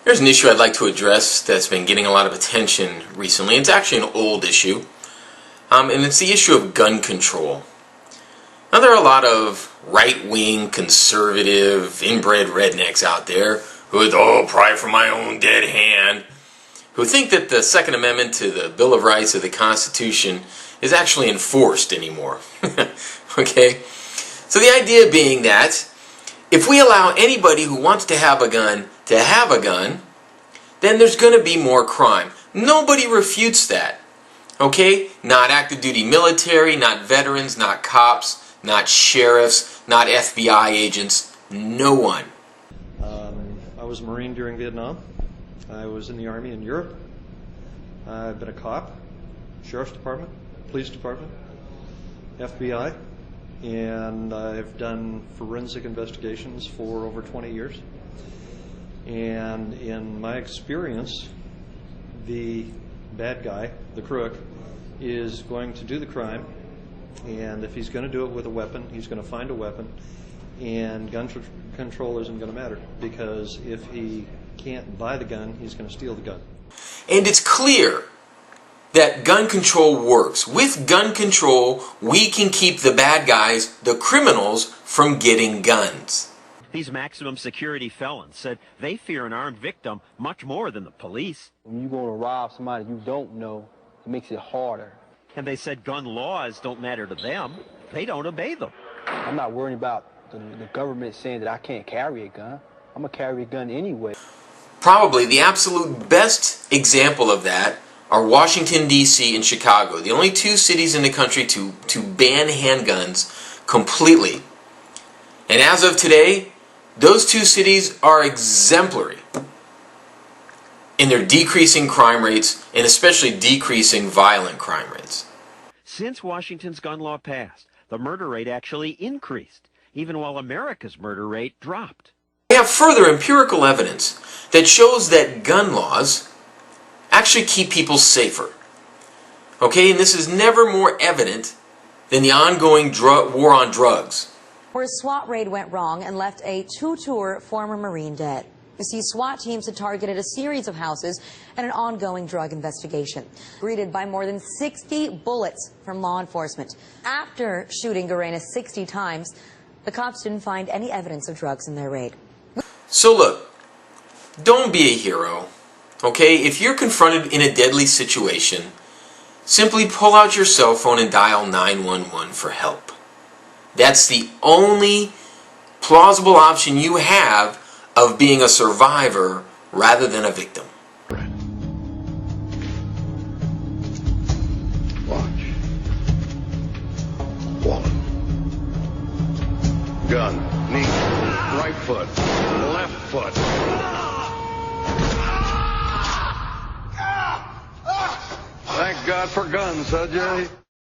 There's an issue I'd like to address that's been getting a lot of attention recently. It's actually an old issue, and it's the issue of gun control. Now, there are a lot of right-wing, conservative, inbred rednecks out there who, pride from my own dead hand, who think that the Second Amendment to the Bill of Rights of the Constitution is actually enforced anymore. Okay? So the idea being that if we allow anybody who wants to have a gun, then there's going to be more crime. Nobody refutes that. Okay? Not active duty military, not veterans, not cops, not sheriffs, not FBI agents. No one. I was a Marine during Vietnam. I was in the Army in Europe. I've been a cop, Sheriff's Department, Police Department, FBI, and I've done forensic investigations for over 20 years. And in my experience, the bad guy, the crook, is going to do the crime, and if he's going to do it with a weapon, he's going to find a weapon, and gun control isn't going to matter, because if he can't buy the gun, he's going to steal the gun. And it's clear that gun control works. With gun control, we can keep the bad guys, the criminals, from getting guns. These maximum security felons said they fear an armed victim much more than the police. When you go to rob somebody you don't know, it makes it harder. And they said gun laws don't matter to them. They don't obey them. I'm not worried about the government saying that I can't carry a gun. I'm going to carry a gun anyway. Probably the absolute best example of that are Washington, D.C. and Chicago, the only two cities in the country to ban handguns completely. And as of today, those two cities are exemplary in their decreasing crime rates, and especially decreasing violent crime rates. Since Washington's gun law passed, the murder rate actually increased, even while America's murder rate dropped. We have further empirical evidence that shows that gun laws actually keep people safer. Okay, and this is never more evident than the ongoing war on drugs, where a SWAT raid went wrong and left a two-tour former Marine dead. You see, SWAT teams had targeted a series of houses and an ongoing drug investigation, greeted by more than 60 bullets from law enforcement. After shooting Guarenas 60 times, the cops didn't find any evidence of drugs in their raid. So look, don't be a hero, okay? If you're confronted in a deadly situation, simply pull out your cell phone and dial 911 for help. That's the only plausible option you have of being a survivor rather than a victim. Watch. Wallet. Gun. Knee. Right foot. Left foot. Thank God for guns, huh, Jay?